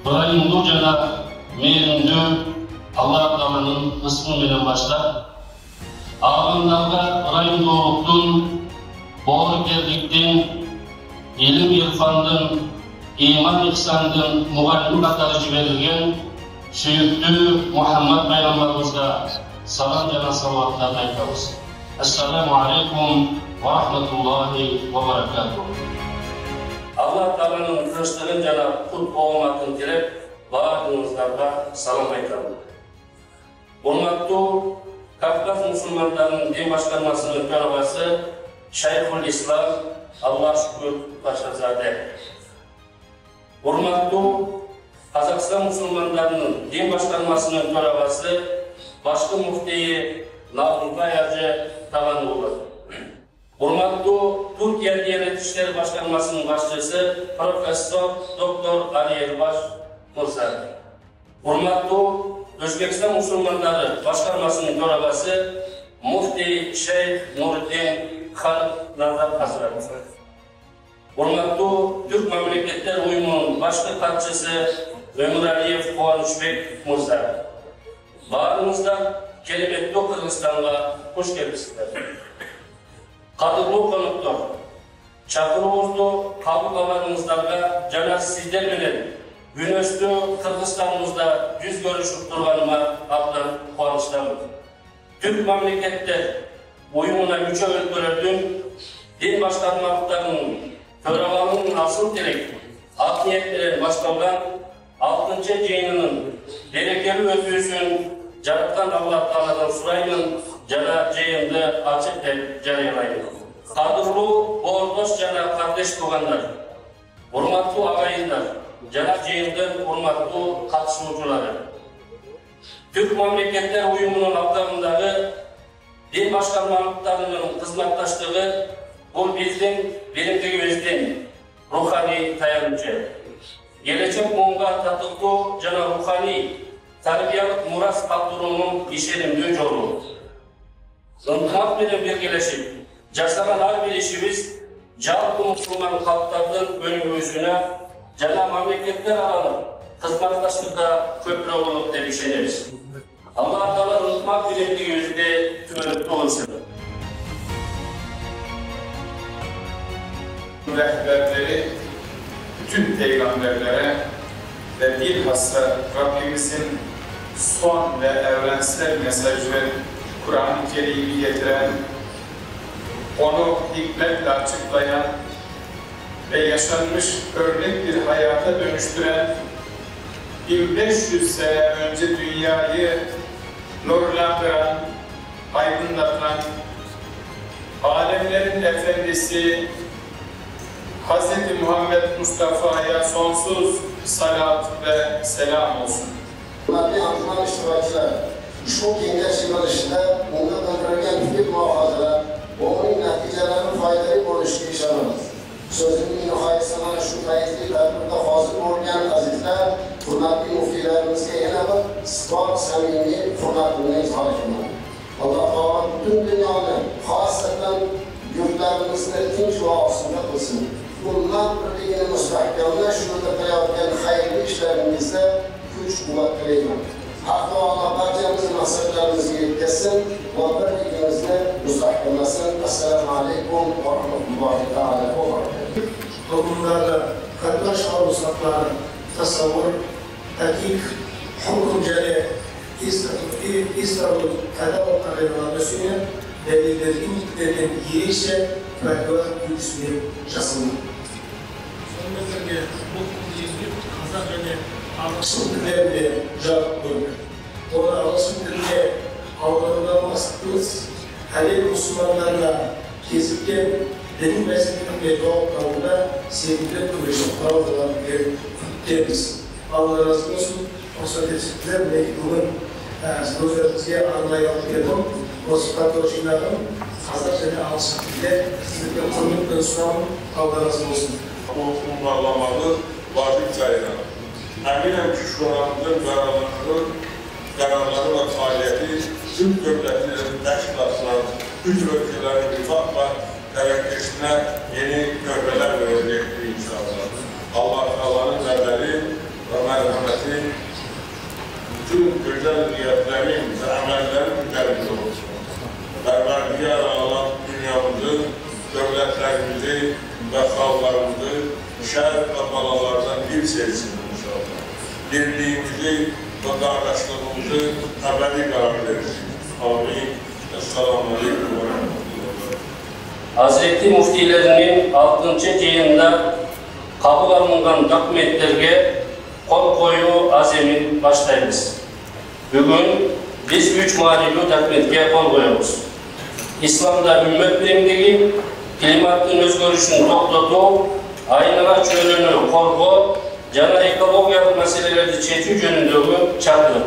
Irayımdуу жана мээримдүү Аллах Тааланын ысмы менен баштап, ағымдағы ырайымдуулуктун, боорукерликтин, илим ирфандын, иман ихсандын мугалим катары жиберилген сүйүктүү Мухаммад пайгамбарыбызга салам жана салаваттарды айтабыз. Ассаламу алейкум ва рахматуллахи ва баракатух. Аллах Тааланын тынчтыгын жана кут ооматын тилеп, баарыңыздарга салам айтамын. Урматтуу Кавказ мусулмандарынын дин башкармасынын төрагасы Шайхул Ислам Аллах шүкүр Пашазаде. Урматтуу Казакстан мусулмандарынын дин башкармасынын төрагасы башкы муфтийи Нагулбай Ажы Таган-уулу. Урматтуу Түркия Диянет иштери башкармасынын башчысы профессор доктор Али Элбаш мырза. Урматтуу Өзбекстан мусулмандары башкармасынын төрагасы муфтий Шейх Нуриддин хан Назар Хазрат. Урматтуу Түрк мамлекеттер уюмунун башкы катчысы Өмүралиев Кубанычбек мырза. Баарыңыздар келбеттүү Кыргызстанга кош келипсиздер. Кадырлуу коноктор, чакыруубузду кабыл кылганыңыздарга жана сиздер менен Günöstü Kırgızistan'ımızda yüz görüşüp durganıma abdan kuvançlıyım. Türk memleketler uyumuna müçe өлкөлөрдүн din başkanlıklarının töragalığının asıl direk ak niyetleri başkalgan 6. жыйынынын берекeli өтүүсүн жараткан Аллах Тааладан сураймын, жана жыйынды ачык деп жарыялайм. Кадырлуу боордош жана кардеш туугандар, урматтуу агайындар, жана жыйындын урматтуу катышуучулары. Türk мамлекеттер уюмунун алдагындагы дин башкармалыктарынын кызматташтыгы бул биздин биримдигибиздин руханий таянычы. Келечек муунга татыктуу жана руханий тарбиялык мурас калтыруунун ишенимдүү жолу. Ынтымак менен биргелешип жашаган ар бир ишибиз жалпы мусулман калктардын өнүгүүсүнө жана мамлекеттер аралык кызматташтыкка көпүрөөк болот деп ишенебиз. Аллах Таала ынтымак биримдигибизди түгөнүктүү кылсын. Rehberleri bütün peygamberlere ve bilhassa Rabbimizin son ve evrensel mesajı Kur'an-ı Kerim'i getiren, onu hikmetle açıklayan ve yaşanmış örnek bir hayata dönüştüren 1500 sene önce dünyayı nurlandıran, aydınlatan, alemlerin efendisi Hz. Muhammed Mustafa'ya sonsuz salat ve selam olsun. Maddi antrenman iştirakçılar, şu kengaş yığılışında bundan öldürülgen fikir muhafazalar, onun neticelerinin faydalı oluşduğu işaret. Sözümün nihayesinde şu feyizli tadbirde hazır olmayan azizler, hürmetli müftülerimizge yana bir ispat samimi hürmetini izhar etmem. Allah Teala bütün dünyanın, hasaten yurtlarımızda ikinci vaasında kılsın. Bundan birliğini müstahkamla şurada kılayotgan hayırlı işlerimizde güç kuvvet dileyman. Hakkı Allah barcamızın nasırlarımızı yetkazsin ve birliğimizni müstahkamlasın. Esselamu Aleyküm ve Rahmetullahi Teala ve Berekatuhu. Toplumlarda kardeş aruzatları, tasavvur, hakik, hukum cari, İslam'ın kadavuk kararlarına delillerin ilklerinin yiyişe ve güçlüğü жасалды. Сонымен бірге бұл күнде қазақ және ағылшын тілдерінде жарық көрді. Оны ағылшын тіліне аударудан мақсатымыз әлем мұсылмандарына кезіккен діни мәселелерге жауап табуда сенімді көмек қарауды күтеміз. Алла разы болсын. Рұқсат етсеңіздер, мен бүгін өздеріңізге арнайы алып келдім. Осы контор жинағын қазақ және ағылшын тілде сіздерге құрметпен сұрағым, Алла разы болсын. Bağlamalı vacip sayılır. Eminim ki şu anın kararları ve faaliyeti Türk devletlerinin teşkilatlarının, güç ülkelerinin rifakla tevekkesine yeni körbeler verecektir inşallah. Allah Teala'nın zerleri ve merhamet bütün güzel niyetlerin ve emellerin müderrisi olsun. Perverdigar Allah dünyamızı, devletlerimizi ve halklarımızı şer ve balalardan bir sevsin inşallah. Birliğimizi ve kardeşliğimizi ebedi karar versin. Amin. Esselamu Aleyküm ve Rahmetullah. Hazreti Muftilerinin 6. yayında kabul alıngan dokumentlerge kol koyu azemin başlayız. Bugün biz 3 malibu dokumentge kol koyuyoruz. İslam'da ümmet birimdeki klimatın özgürlüğünü toktatu, aynala çölünü korku, jana ekologiyalыk meselelerdi çeçүү jönündөгү çakırım.